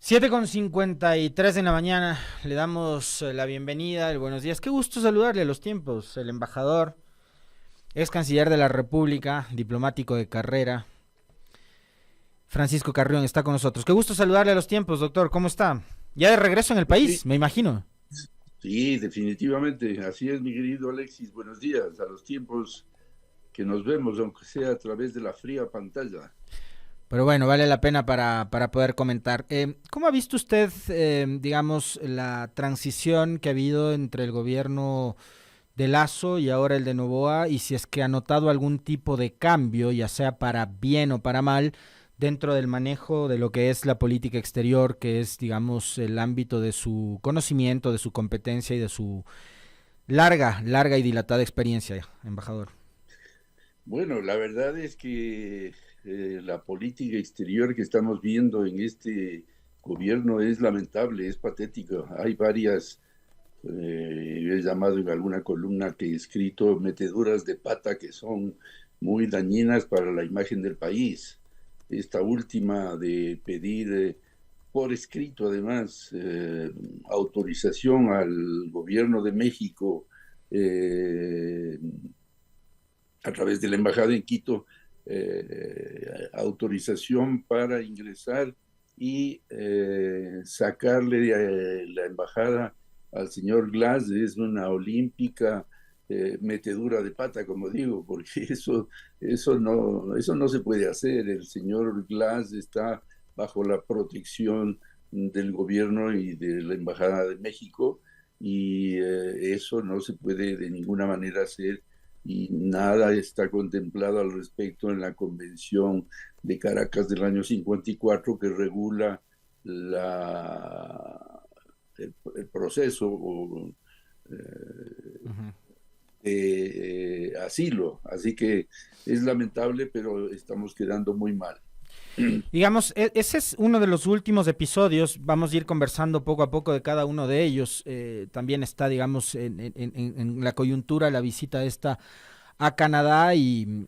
7:53 de la mañana, le damos la bienvenida, el buenos días. Qué gusto saludarle a los tiempos. El embajador, ex canciller de la República, diplomático de carrera, Francisco Carrión, está con nosotros. Qué gusto saludarle a los tiempos, doctor. ¿Cómo está? Ya de regreso en el Sí, país, me imagino. sí, definitivamente. Así es, mi querido Alexis. Buenos días. A los tiempos que nos vemos, aunque sea a través de la fría pantalla. Pero bueno, vale la pena para poder comentar. ¿Cómo ha visto usted, digamos, la transición que ha habido entre el gobierno de Lasso y ahora el de Noboa, y si es que ha notado algún tipo de cambio, ya sea para bien o para mal, dentro del manejo de lo que es la política exterior, que es, digamos, el ámbito de su conocimiento, de su competencia y de su larga y dilatada experiencia, embajador? Bueno, la verdad es que la política exterior que estamos viendo en este gobierno es lamentable, es patética. Hay varias, he llamado en alguna columna que he escrito meteduras de pata que son muy dañinas para la imagen del país. Esta última de pedir por escrito, además, autorización al gobierno de México eh, a través de la embajada en Quito, autorización para ingresar y sacarle la embajada al señor Glass es una olímpica metedura de pata, como digo, porque eso no se puede hacer. El señor Glass está bajo la protección del gobierno y de la Embajada de México y eso no se puede de ninguna manera hacer y nada está contemplado al respecto en la Convención de Caracas del año 54 que regula el proceso Ujú. de asilo. Así que es lamentable, pero estamos quedando muy mal. Digamos, ese es uno de los últimos episodios. Vamos a ir conversando poco a poco de cada uno de ellos. También está, digamos, en la coyuntura la visita esta a Canadá y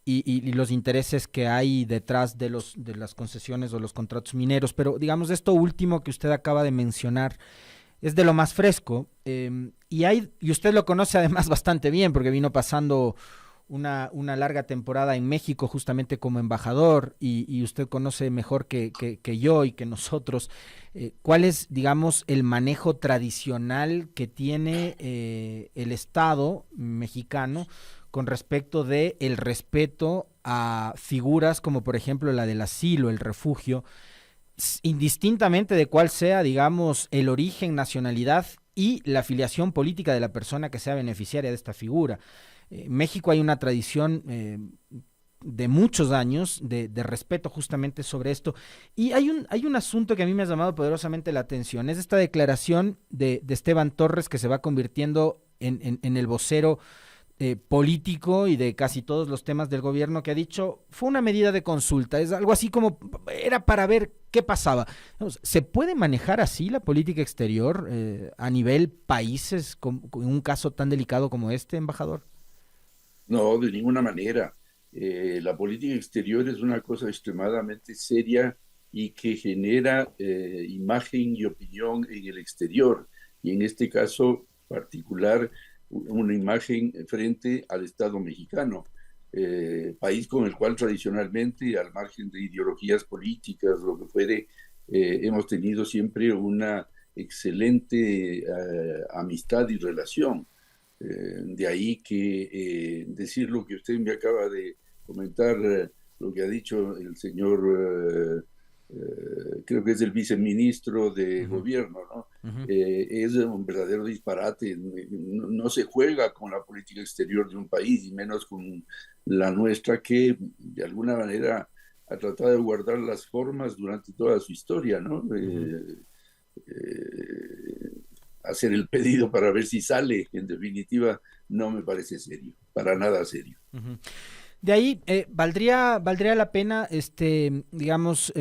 los intereses que hay detrás de las concesiones o los contratos mineros. Pero, digamos, esto último que usted acaba de mencionar es de lo más fresco. Y usted lo conoce además bastante bien porque vino pasando una larga temporada en México justamente como embajador y usted conoce mejor que yo y que nosotros cuál es, digamos, el manejo tradicional que tiene el Estado mexicano con respecto de el respeto a figuras como por ejemplo la del asilo, el refugio, indistintamente de cuál sea, digamos, el origen, nacionalidad y la afiliación política de la persona que sea beneficiaria de esta figura. México hay una tradición de muchos años de respeto justamente sobre esto. Y hay un asunto que a mí me ha llamado poderosamente la atención. Es esta declaración de Esteban Torres que se va convirtiendo en el vocero político y de casi todos los temas del gobierno, que ha dicho fue una medida de consulta, es algo así como era para ver qué pasaba. ¿Se puede manejar así la política exterior a nivel países con un caso tan delicado como este, embajador? No, de ninguna manera. La política exterior es una cosa extremadamente seria y que genera imagen y opinión en el exterior. Y en este caso particular, una imagen frente al Estado mexicano, país con el cual tradicionalmente, al margen de ideologías políticas, lo que fuere, hemos tenido siempre una excelente amistad y relación. De ahí que decir lo que usted me acaba de comentar, lo que ha dicho el señor, creo que es el viceministro Uh de -huh, gobierno, ¿no? uh -huh. Es un verdadero disparate. No, no se juega con la política exterior de un país, y menos con la nuestra, que de alguna manera ha tratado de guardar las formas durante toda su historia, ¿no? Uh -huh. Hacer el pedido para ver si sale, en definitiva, no me parece serio, para nada serio. Uh -huh. De ahí, valdría la pena, digamos,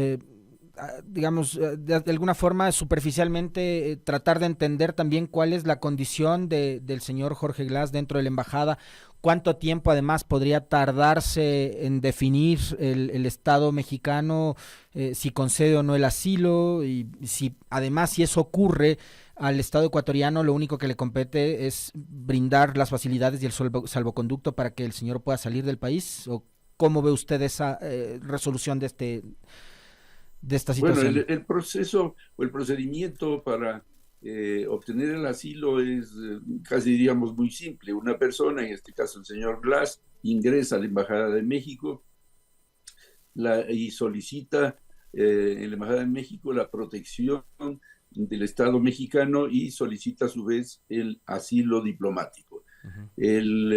digamos, de alguna forma superficialmente tratar de entender también cuál es la condición del señor Jorge Glass dentro de la embajada, cuánto tiempo además podría tardarse en definir el Estado mexicano, si concede o no el asilo, y si además si eso ocurre al Estado ecuatoriano, lo único que le compete es brindar las facilidades y el salvoconducto para que el señor pueda salir del país. ¿O cómo ve usted esa resolución de esta Bueno, situación? el proceso o el procedimiento para obtener el asilo es casi diríamos muy simple. Una persona, en este caso el señor Glass, ingresa a la Embajada de México y solicita en la Embajada de México la protección del Estado mexicano y solicita a su vez el asilo diplomático. Uh-huh. El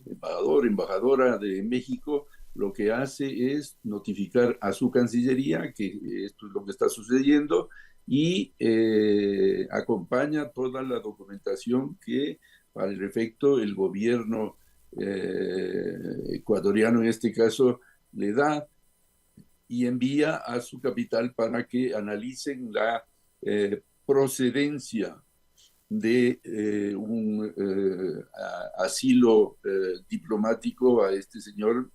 embajador, embajadora de México lo que hace es notificar a su Cancillería que esto es lo que está sucediendo y acompaña toda la documentación que para el efecto el gobierno ecuatoriano en este caso le da y envía a su capital para que analicen la procedencia de un asilo diplomático a este señor,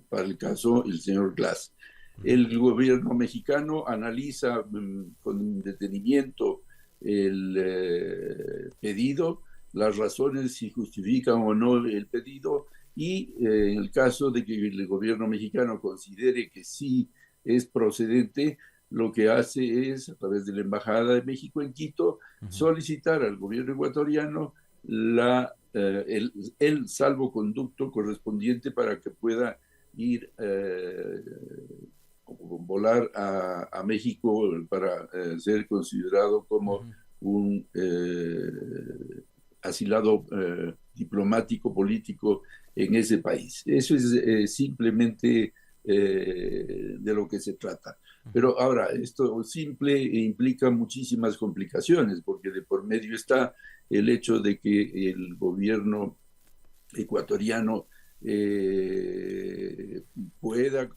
para el caso el señor Glass. El gobierno mexicano analiza con detenimiento el pedido, las razones si justifican o no el pedido y en el caso de que el gobierno mexicano considere que sí es procedente, lo que hace es, a través de la Embajada de México en Quito, solicitar al gobierno ecuatoriano el salvoconducto correspondiente para que pueda ir volar a México para ser considerado como un asilado diplomático, político en ese país. Eso es simplemente de lo que se trata. Pero ahora, esto simple implica muchísimas complicaciones, porque de por medio está el hecho de que el gobierno ecuatoriano pueda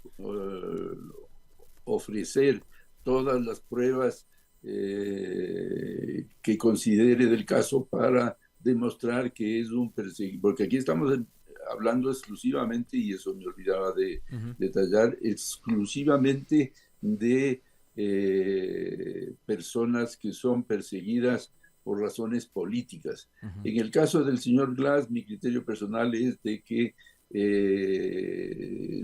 ofrecer todas las pruebas que considere del caso para demostrar que es un perseguido, porque aquí estamos hablando exclusivamente, y eso me olvidaba de detallar, exclusivamente de personas que son perseguidas por razones políticas. En el caso del señor Glass, mi criterio personal es de que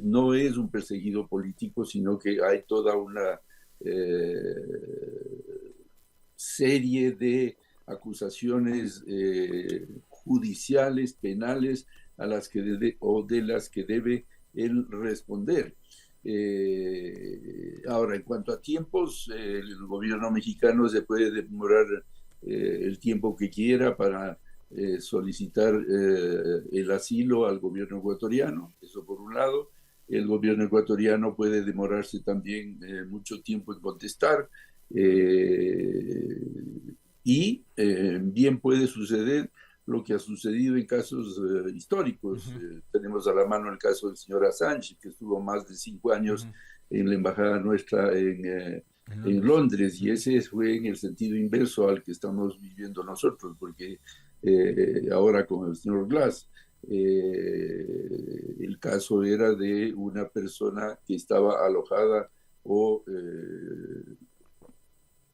no es un perseguido político, sino que hay toda una serie de acusaciones judiciales, penales, a las que de las que debe él responder. Ahora, en cuanto a tiempos, el gobierno mexicano se puede demorar el tiempo que quiera para solicitar el asilo al gobierno ecuatoriano, eso por un lado. El gobierno ecuatoriano puede demorarse también mucho tiempo en contestar y bien puede suceder lo que ha sucedido en casos históricos. Tenemos a la mano el caso del señor Assange, que estuvo más de 5 años en la embajada nuestra en Londres, y ese fue en el sentido inverso al que estamos viviendo nosotros, porque ahora con el señor Glass, el caso era de una persona que estaba alojada o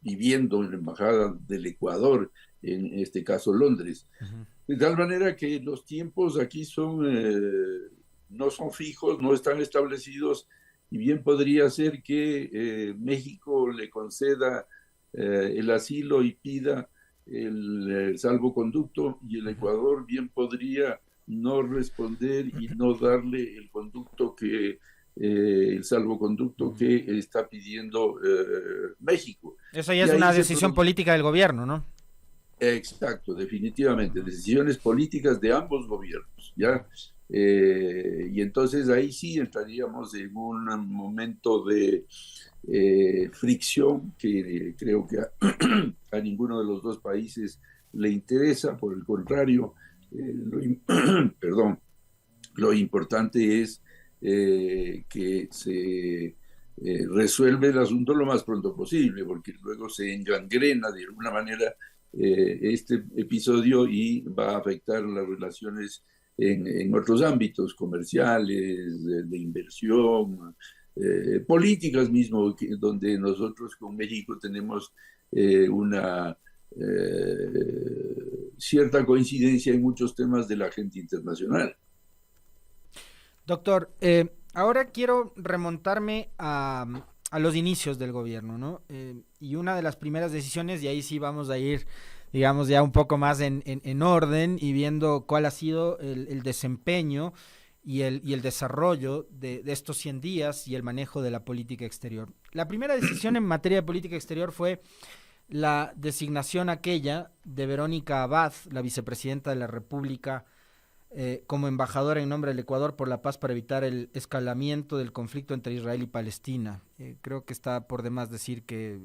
viviendo en la embajada del Ecuador, en este caso Londres. De tal manera que los tiempos aquí no son fijos, no están establecidos, y bien podría ser que México le conceda el asilo y pida el salvoconducto, y el Ecuador bien podría no responder y no darle el conducto el salvoconducto que está pidiendo México. Eso ya es una decisión política del gobierno, ¿no? Exacto, definitivamente, decisiones políticas de ambos gobiernos, ¿ya? Y entonces ahí sí entraríamos en un momento de fricción que creo que a ninguno de los dos países le interesa. Por el contrario, perdón, lo importante es que se resuelve el asunto lo más pronto posible, porque luego se engangrena de alguna manera este episodio y va a afectar las relaciones en otros ámbitos comerciales, de inversión, políticas mismo, donde nosotros con México tenemos una cierta coincidencia en muchos temas de la agenda internacional. Doctor, ahora quiero remontarme a los inicios del gobierno, ¿no? Y una de las primeras decisiones, y ahí sí vamos a ir, digamos, ya un poco más en orden y viendo cuál ha sido el desempeño y el desarrollo de estos 100 días y el manejo de la política exterior. La primera decisión en materia de política exterior fue la designación aquella de Verónica Abad, la vicepresidenta de la República, como embajadora en nombre del Ecuador por la paz para evitar el escalamiento del conflicto entre Israel y Palestina. Creo que está por demás decir que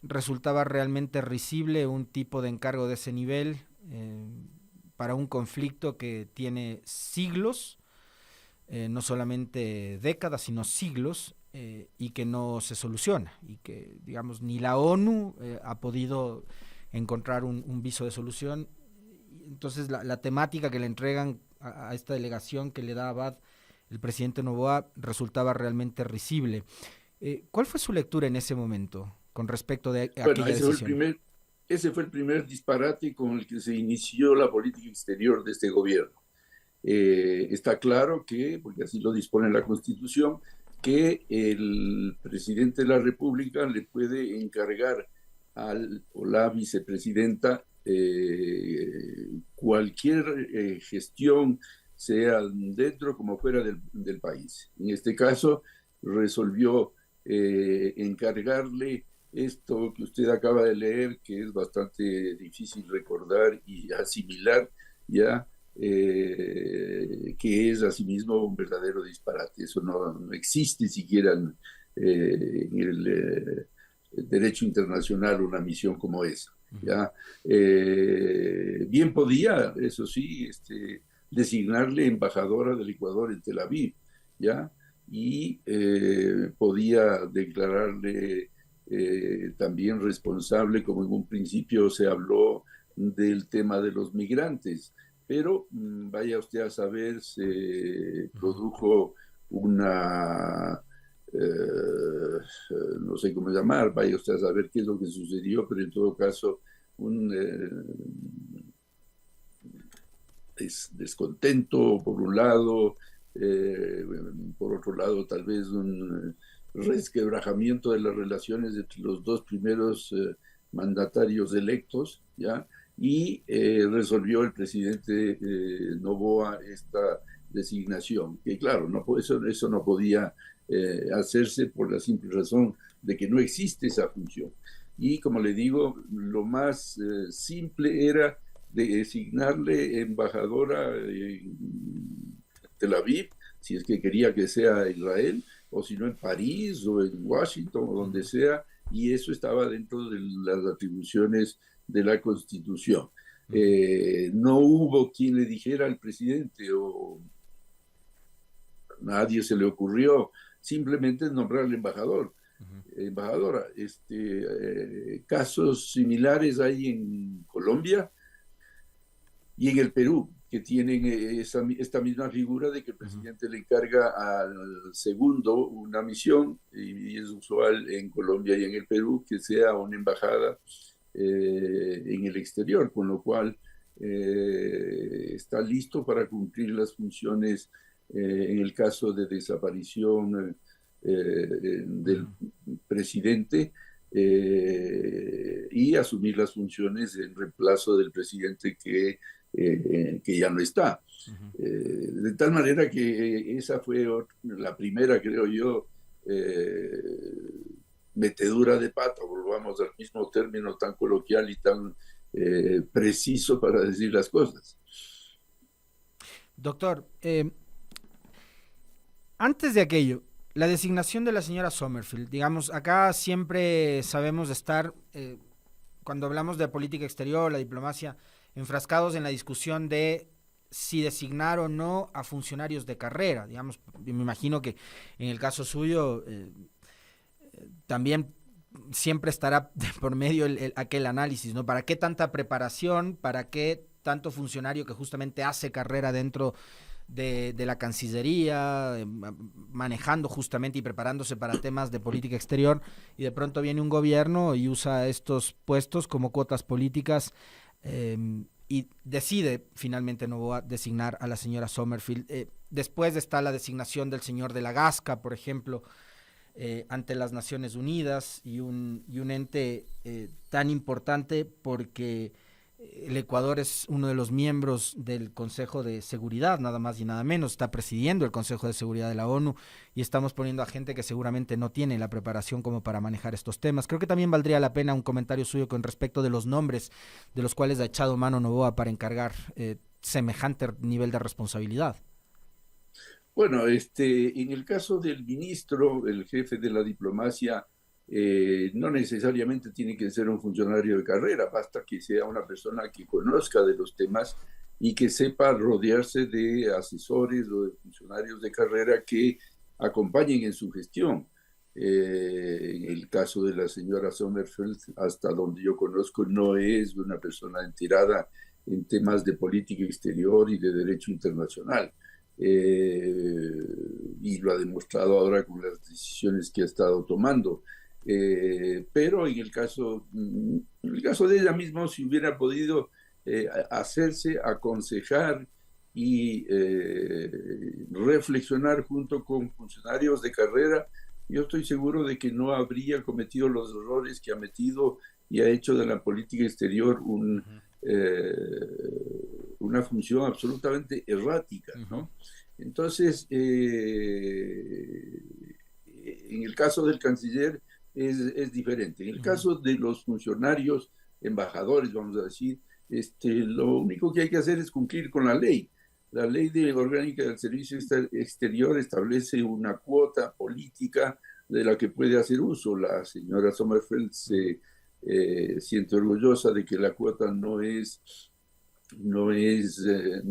resultaba realmente risible un tipo de encargo de ese nivel para un conflicto que tiene siglos, no solamente décadas, sino siglos, y que no se soluciona, y que, digamos, ni la ONU ha podido encontrar un viso de solución. Entonces la temática que le entregan a esta delegación que le da Abad el presidente Noboa resultaba realmente risible. ¿Cuál fue su lectura en ese momento con respecto de Bueno, aquella decisión? ese fue el primer disparate con el que se inició la política exterior de este gobierno. Está claro que, porque así lo dispone la Constitución, que el presidente de la República le puede encargar o la vicepresidenta cualquier gestión, sea dentro como fuera del país. En este caso, resolvió encargarle esto que usted acaba de leer, que es bastante difícil recordar y asimilar, ya que es asimismo un verdadero disparate. Eso no existe siquiera en el derecho internacional una misión como esa. ¿Ya? Bien podía, eso sí, designarle embajadora del Ecuador en Tel Aviv, ¿ya? Y podía declararle también responsable, como en un principio se habló del tema de los migrantes, pero vaya usted a saber, se produjo una, no sé cómo llamar, vaya usted a saber qué es lo que sucedió, pero en todo caso un descontento por un lado, por otro lado tal vez un resquebrajamiento de las relaciones entre los dos primeros mandatarios electos, ¿ya? Y resolvió el presidente Noboa esta designación, que claro, eso no podía hacerse por la simple razón de que no existe esa función. Y como le digo, lo más simple era de designarle embajadora en Tel Aviv, si es que quería que sea Israel, o si no en París o en Washington o donde sea, y eso estaba dentro de las atribuciones de la Constitución. No hubo quien le dijera al presidente o nadie se le ocurrió simplemente nombrarle embajador, embajadora. Casos similares hay en Colombia y en el Perú, que tienen esta misma figura de que el presidente le encarga al segundo una misión, y es usual en Colombia y en el Perú que sea una embajada en el exterior, con lo cual está listo para cumplir las funciones en el caso de desaparición del presidente y asumir las funciones en reemplazo del presidente que ya no está. De tal manera que esa fue la primera, creo yo, metedura de pata, volvamos al mismo término tan coloquial y tan preciso para decir las cosas. Doctor, antes de aquello, la designación de la señora Sommerfield, digamos, acá siempre sabemos estar, cuando hablamos de política exterior, la diplomacia, enfrascados en la discusión de si designar o no a funcionarios de carrera. Digamos, me imagino que en el caso suyo también siempre estará por medio aquel análisis, ¿no? ¿Para qué tanta preparación? ¿Para qué tanto funcionario que justamente hace carrera dentro de la Cancillería, manejando justamente y preparándose para temas de política exterior, y de pronto viene un gobierno y usa estos puestos como cuotas políticas, y decide finalmente Noboa designar a la señora Sommerfield? Después está la designación del señor de la Gasca, por ejemplo, ante las Naciones Unidas, y un ente tan importante porque el Ecuador es uno de los miembros del Consejo de Seguridad, nada más y nada menos, está presidiendo el Consejo de Seguridad de la ONU, y estamos poniendo a gente que seguramente no tiene la preparación como para manejar estos temas. Creo que también valdría la pena un comentario suyo con respecto de los nombres de los cuales ha echado mano Noboa para encargar semejante nivel de responsabilidad. Bueno, en el caso del ministro, el jefe de la diplomacia, no necesariamente tiene que ser un funcionario de carrera, basta que sea una persona que conozca de los temas y que sepa rodearse de asesores o de funcionarios de carrera que acompañen en su gestión. En el caso de la señora Sommerfeld, hasta donde yo conozco, no es una persona enterada en temas de política exterior y de derecho internacional. Y lo ha demostrado ahora con las decisiones que ha estado tomando. Pero en el caso de ella misma, si hubiera podido hacerse, aconsejar y reflexionar junto con funcionarios de carrera, yo estoy seguro de que no habría cometido los errores que ha metido y ha hecho de la política exterior una función absolutamente errática, ¿no? Entonces, en el caso del canciller es diferente. En el caso de los funcionarios, embajadores, vamos a decir, lo único que hay que hacer es cumplir con la ley. La ley orgánica del Servicio Exterior establece una cuota política de la que puede hacer uso. La señora Sommerfeld se siente orgullosa de que la cuota no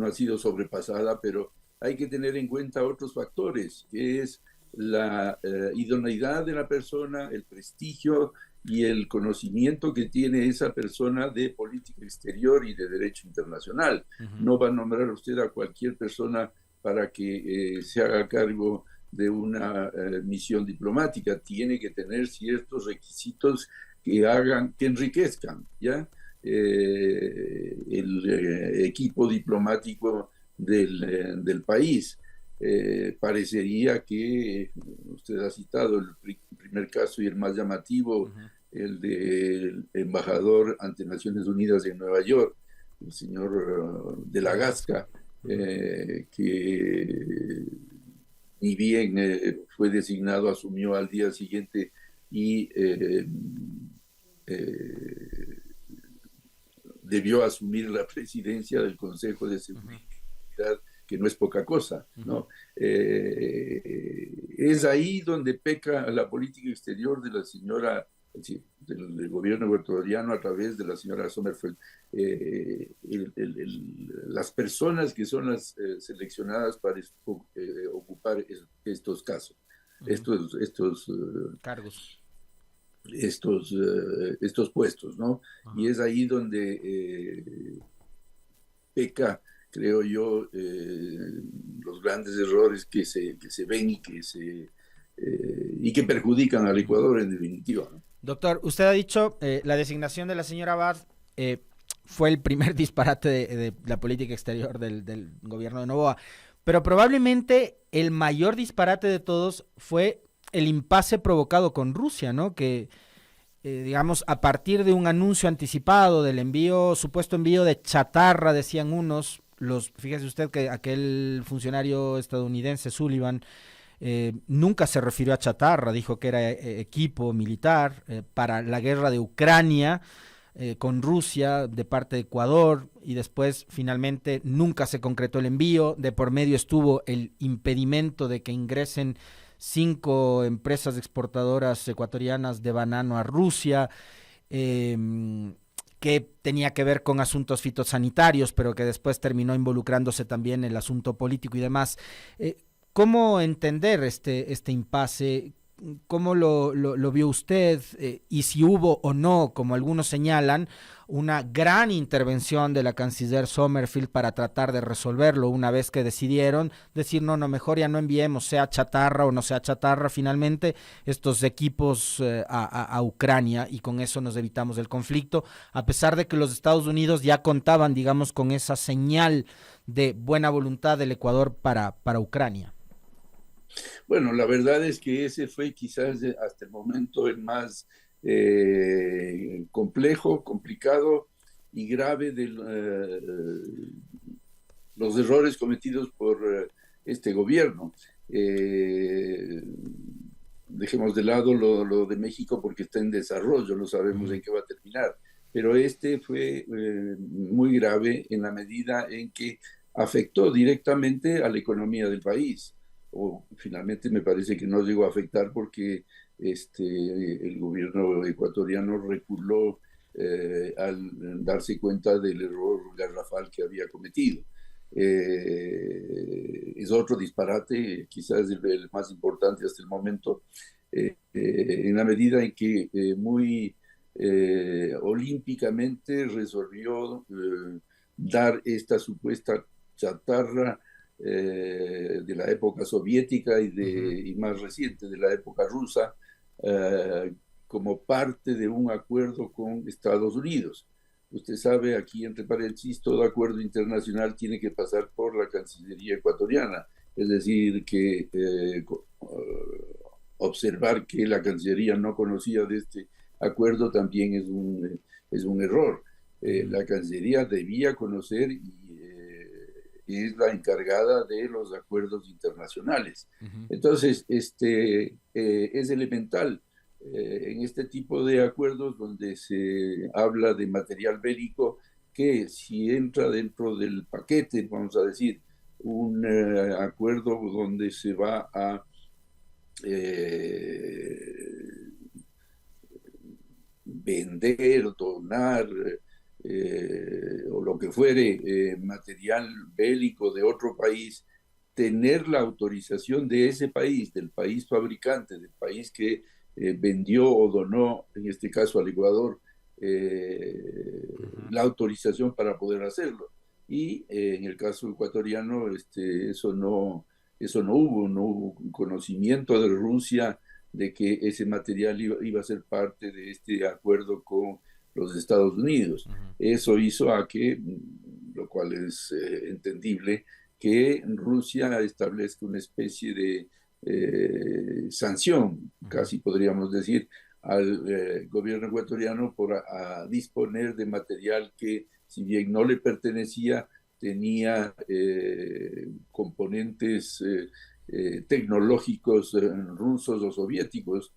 ha sido sobrepasada, pero hay que tener en cuenta otros factores, que es la idoneidad de la persona, el prestigio y el conocimiento que tiene esa persona de política exterior y de derecho internacional. No va a nombrar usted a cualquier persona para que se haga cargo de una misión diplomática. Tiene que tener ciertos requisitos que enriquezcan, ¿ya? El equipo diplomático del país. Parecería que usted ha citado el primer caso y el más llamativo, el del embajador ante Naciones Unidas en Nueva York, el señor de la Gasca, que ni bien fue designado, asumió al día siguiente y debió asumir la presidencia del Consejo de Seguridad, que no es poca cosa, ¿no? Es ahí donde peca la política exterior de la señora, es decir, del gobierno ecuatoriano a través de la señora Sommerfeld. Las personas que son las seleccionadas para ocupar estos casos, estos cargos, estos puestos, ¿no? Y es ahí donde peca, creo yo, los grandes errores que se ven y que perjudican al Ecuador en definitiva, ¿no? Doctor, usted ha dicho la designación de la señora Abad fue el primer disparate de la política exterior del gobierno de Noboa, pero probablemente el mayor disparate de todos fue el impasse provocado con Rusia, ¿no? Que, digamos, a partir de un anuncio anticipado del supuesto envío de chatarra, decían unos, fíjese usted que aquel funcionario estadounidense, Sullivan, nunca se refirió a chatarra, dijo que era equipo militar para la guerra de Ucrania con Rusia de parte de Ecuador, y después finalmente nunca se concretó el envío. De por medio estuvo el impedimento de que ingresen 5 empresas exportadoras ecuatorianas de banano a Rusia. que tenía que ver con asuntos fitosanitarios, pero que después terminó involucrándose también en el asunto político y demás. ¿Cómo entender este impasse? ¿Cómo lo vio usted? Y si hubo o no, como algunos señalan, una gran intervención de la canciller Sommerfeld para tratar de resolverlo una vez que decidieron decir, no, mejor ya no enviemos, sea chatarra o no sea chatarra, finalmente, estos equipos a Ucrania, y con eso nos evitamos el conflicto, a pesar de que los Estados Unidos ya contaban, digamos, con esa señal de buena voluntad del Ecuador para Ucrania. Bueno, la verdad es que ese fue quizás hasta el momento el más complejo, complicado y grave de los errores cometidos por este gobierno. Dejemos de lado lo de México porque está en desarrollo, no sabemos en qué va a terminar, pero este fue muy grave en la medida en que afectó directamente a la economía del país. O finalmente me parece que no llegó a afectar porque el gobierno ecuatoriano reculó al darse cuenta del error garrafal que había cometido. Es otro disparate, quizás el más importante hasta el momento, en la medida en que muy olímpicamente resolvió dar esta supuesta chatarra de la época soviética y más reciente de la época rusa como parte de un acuerdo con Estados Unidos. Usted sabe, aquí entre paréntesis, todo acuerdo internacional tiene que pasar por la Cancillería ecuatoriana, es decir, que observar que la Cancillería no conocía de este acuerdo también es un error. La Cancillería debía conocer y es la encargada de los acuerdos internacionales. Entonces, es elemental en este tipo de acuerdos donde se habla de material bélico que si entra dentro del paquete, vamos a decir, un acuerdo donde se va a vender, donar, o lo que fuere, material bélico de otro país, tener la autorización de ese país, del país fabricante, del país que vendió o donó, en este caso al Ecuador, la autorización para poder hacerlo. Y en el caso ecuatoriano, eso no hubo conocimiento de Rusia de que ese material iba a ser parte de este acuerdo con los Estados Unidos. Eso hizo a que, lo cual es entendible, que Rusia establezca una especie de sanción, casi podríamos decir, al gobierno ecuatoriano por disponer de material que, si bien no le pertenecía, tenía componentes tecnológicos rusos o soviéticos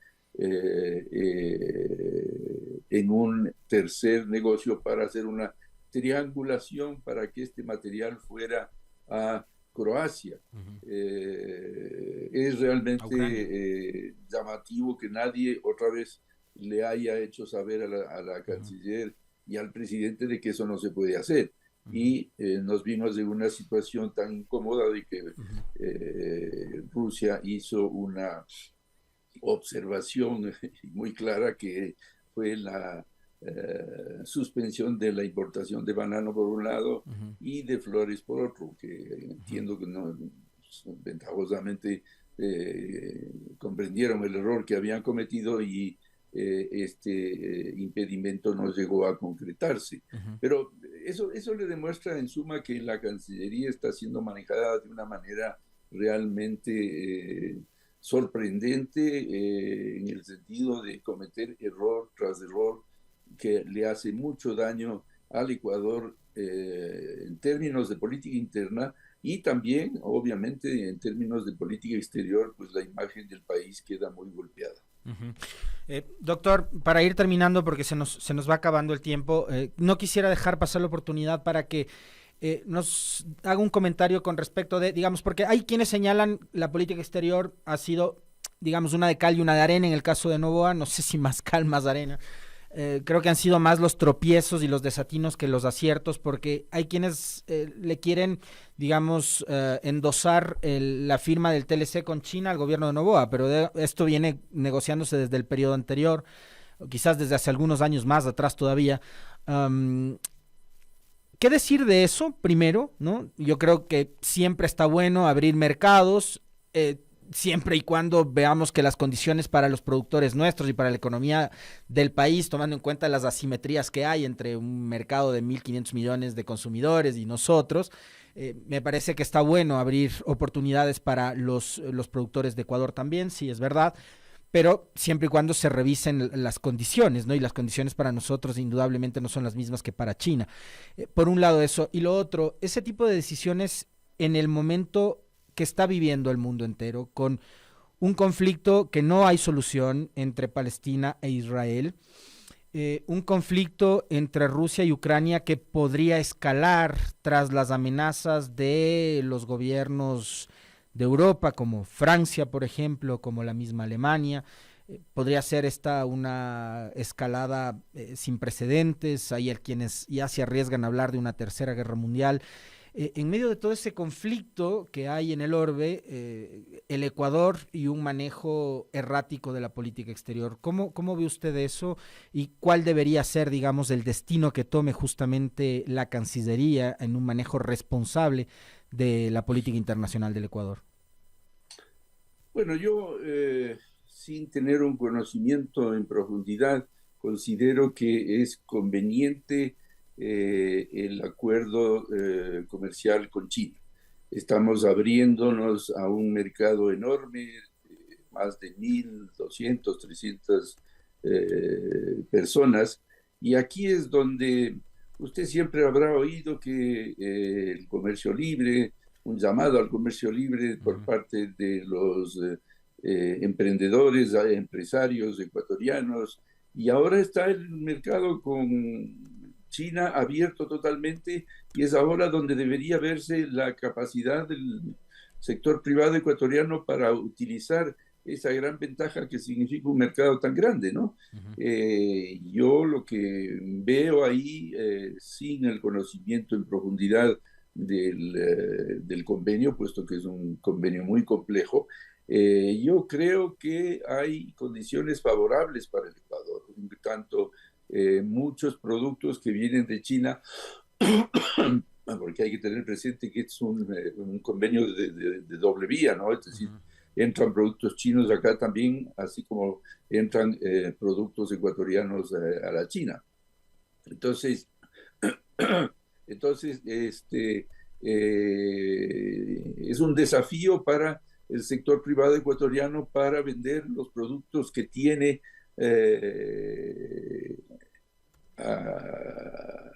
en un tercer negocio para hacer una triangulación para que este material fuera a Croacia. Es realmente llamativo que nadie otra vez le haya hecho saber a la canciller y al presidente de que eso no se puede hacer. Y nos vimos en una situación tan incómoda de que Rusia hizo una observación muy clara que fue la suspensión de la importación de banano por un lado y de flores por otro, que entiendo que no ventajosamente comprendieron el error que habían cometido y este impedimento no llegó a concretarse. Pero eso le demuestra en suma que la Cancillería está siendo manejada de una manera realmente sorprendente en el sentido de cometer error tras error que le hace mucho daño al Ecuador en términos de política interna y también, obviamente, en términos de política exterior, pues la imagen del país queda muy golpeada. Doctor, para ir terminando, porque se nos va acabando el tiempo, no quisiera dejar pasar la oportunidad para que nos haga un comentario con respecto de, digamos, porque hay quienes señalan la política exterior ha sido, digamos, una de cal y una de arena en el caso de Noboa, no sé si más cal, más arena, Creo que han sido más los tropiezos y los desatinos que los aciertos, porque hay quienes le quieren, digamos, endosar la firma del TLC con China al gobierno de Noboa, pero esto viene negociándose desde el periodo anterior, o quizás desde hace algunos años más atrás todavía. Um, ¿Qué decir de eso? Primero, ¿no? Yo creo que siempre está bueno abrir mercados, siempre y cuando veamos que las condiciones para los productores nuestros y para la economía del país, tomando en cuenta las asimetrías que hay entre un mercado de 1.500 millones de consumidores y nosotros, me parece que está bueno abrir oportunidades para los productores de Ecuador también, sí es verdad, pero siempre y cuando se revisen las condiciones, ¿no? Y las condiciones para nosotros indudablemente no son las mismas que para China. Por un lado eso, y lo otro, ese tipo de decisiones en el momento que está viviendo el mundo entero, con un conflicto que no hay solución entre Palestina e Israel, un conflicto entre Rusia y Ucrania que podría escalar tras las amenazas de los gobiernos de Europa, como Francia, por ejemplo, como la misma Alemania. Podría ser esta una escalada sin precedentes. Hay quienes ya se arriesgan a hablar de una tercera guerra mundial. En medio de todo ese conflicto que hay en el orbe, el Ecuador y un manejo errático de la política exterior. ¿Cómo ve usted eso y cuál debería ser, digamos, el destino que tome justamente la Cancillería en un manejo responsable de la política internacional del Ecuador? Bueno, yo, sin tener un conocimiento en profundidad, considero que es conveniente el acuerdo comercial con China. Estamos abriéndonos a un mercado enorme, más de 1.200, 300 personas, y aquí es donde usted siempre habrá oído que el comercio libre, un llamado al comercio libre por parte de los emprendedores, empresarios ecuatorianos, y ahora está el mercado con China abierto totalmente y es ahora donde debería verse la capacidad del sector privado ecuatoriano para utilizar esa gran ventaja que significa un mercado tan grande, ¿no? Uh-huh. Yo lo que veo ahí, sin el conocimiento en profundidad del convenio, puesto que es un convenio muy complejo, yo creo que hay condiciones favorables para el Ecuador, tanto muchos productos que vienen de China, porque hay que tener presente que es un convenio de doble vía, ¿no? Es decir, Uh-huh. entran productos chinos acá también, así como entran productos ecuatorianos a la China. Entonces, es un desafío para el sector privado ecuatoriano para vender los productos que tiene a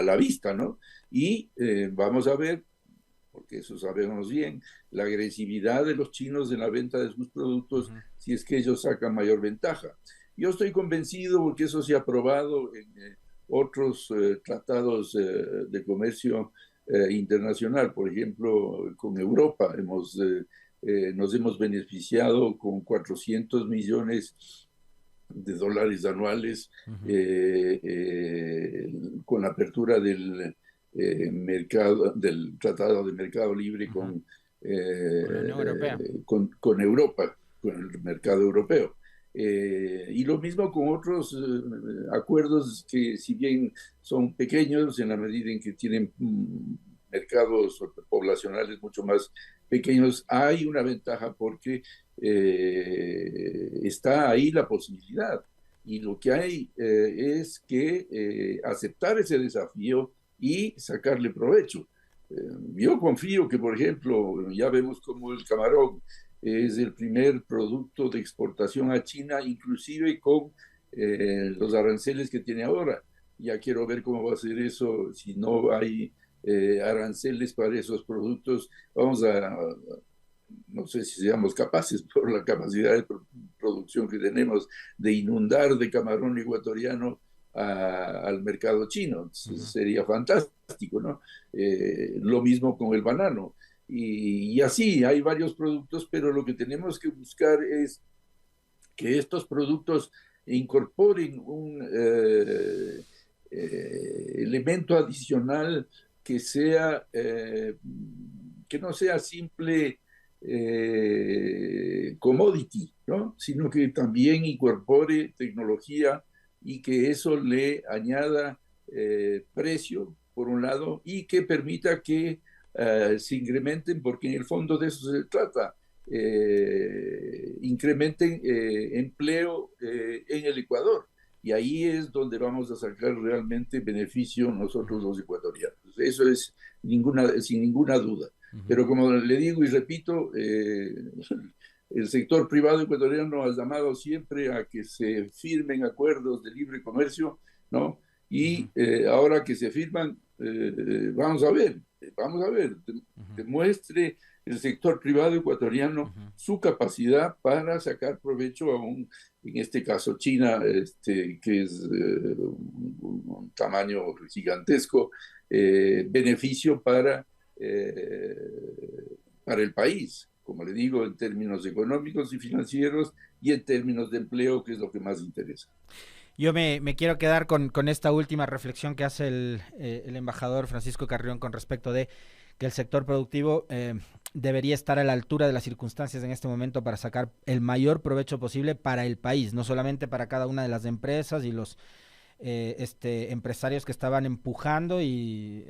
la vista, ¿no? Y vamos a ver, porque eso sabemos bien, la agresividad de los chinos en la venta de sus productos, Uh-huh. si es que ellos sacan mayor ventaja. Yo estoy convencido, porque eso se ha aprobado en otros tratados de comercio internacional, por ejemplo, con Europa nos hemos beneficiado con 400 millones de dólares anuales Uh-huh. con la apertura mercado, del Tratado de Mercado Libre Uh-huh. Con la Unión Europea. con Europa, con el mercado europeo. Y lo mismo con otros acuerdos que, si bien son pequeños en la medida en que tienen mercados poblacionales mucho más pequeños, hay una ventaja porque está ahí la posibilidad. Y lo que hay es que aceptar ese desafío y sacarle provecho. Yo confío que, por ejemplo, ya vemos como el camarón es el primer producto de exportación a China, inclusive con los aranceles que tiene ahora. Ya quiero ver cómo va a ser eso si no hay aranceles para esos productos. No sé si seamos capaces, por la capacidad de producción que tenemos, de inundar de camarón ecuatoriano al mercado chino. Uh-huh. Sería fantástico, ¿no? Lo mismo con el banano. Y así, hay varios productos, pero lo que tenemos que buscar es que estos productos incorporen un elemento adicional que sea, que no sea simple commodity, ¿no? Sino que también incorpore tecnología y que eso le añada precio, por un lado, y que permita que se incrementen, porque en el fondo de eso se trata, incrementen empleo en el Ecuador. Y ahí es donde vamos a sacar realmente beneficio nosotros los ecuatorianos. Eso es sin ninguna duda. Pero como le digo y repito, el sector privado ecuatoriano ha llamado siempre a que se firmen acuerdos de libre comercio, ¿no? Y ahora que se firman, vamos a ver, demuestre el sector privado ecuatoriano su capacidad para sacar provecho en este caso China, que es un tamaño gigantesco, beneficio para el país, como le digo, en términos económicos y financieros y en términos de empleo, que es lo que más interesa. Yo me quiero quedar con esta última reflexión que hace el embajador Francisco Carrión con respecto de que el sector productivo debería estar a la altura de las circunstancias en este momento para sacar el mayor provecho posible para el país, no solamente para cada una de las empresas y los empresarios que estaban empujando y,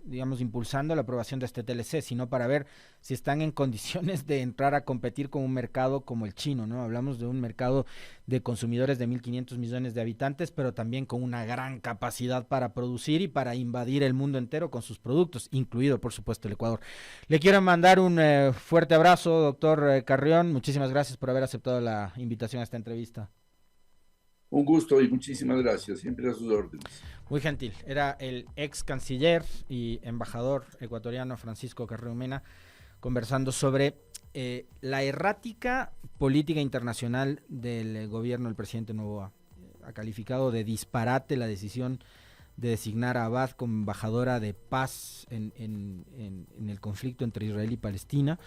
digamos, impulsando la aprobación de este TLC, sino para ver si están en condiciones de entrar a competir con un mercado como el chino, ¿no? Hablamos de un mercado de consumidores de 1.500 millones de habitantes, pero también con una gran capacidad para producir y para invadir el mundo entero con sus productos, incluido, por supuesto, el Ecuador. Le quiero mandar un fuerte abrazo, doctor Carrión. Muchísimas gracias por haber aceptado la invitación a esta entrevista. Un gusto y muchísimas gracias, siempre a sus órdenes. Muy gentil. Era el ex canciller y embajador ecuatoriano Francisco Carrión Mena conversando sobre la errática política internacional del gobierno del presidente Noboa. Ha calificado de disparate la decisión de designar a Abad como embajadora de paz en el conflicto entre Israel y Palestina.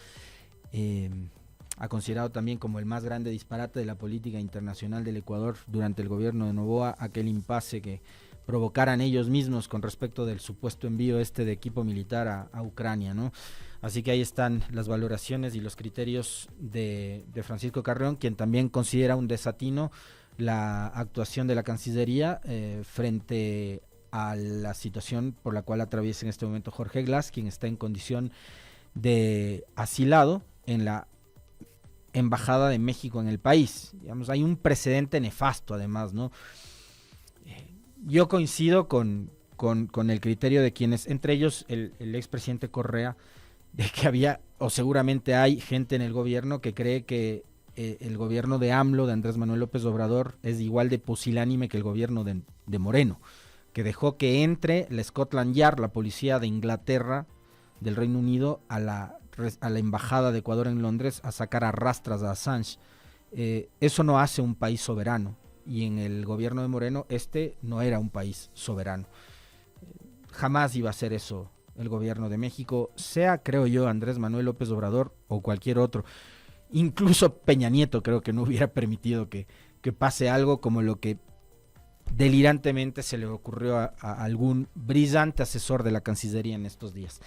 Ha considerado también como el más grande disparate de la política internacional del Ecuador durante el gobierno de Noboa aquel impasse que provocaran ellos mismos con respecto del supuesto envío de equipo militar a Ucrania, ¿no? Así que ahí están las valoraciones y los criterios de Francisco Carrión, quien también considera un desatino la actuación de la Cancillería frente a la situación por la cual atraviesa en este momento Jorge Glass, quien está en condición de asilado en la Embajada de México en el país. Digamos, hay un precedente nefasto además, ¿no? Yo coincido con el criterio de quienes, entre ellos el expresidente Correa, de que había, o seguramente hay gente en el gobierno que cree que el gobierno de AMLO, de Andrés Manuel López Obrador, es igual de pusilánime que el gobierno de Moreno, que dejó que entre la Scotland Yard, la policía de Inglaterra, del Reino Unido, a la embajada de Ecuador en Londres a sacar a rastras a Assange. Eso no hace un país soberano, y en el gobierno de Moreno no era un país soberano. Jamás iba a ser eso el gobierno de México, sea, creo yo, Andrés Manuel López Obrador o cualquier otro. Incluso Peña Nieto creo que no hubiera permitido que pase algo como lo que delirantemente se le ocurrió a algún brillante asesor de la Cancillería en estos días.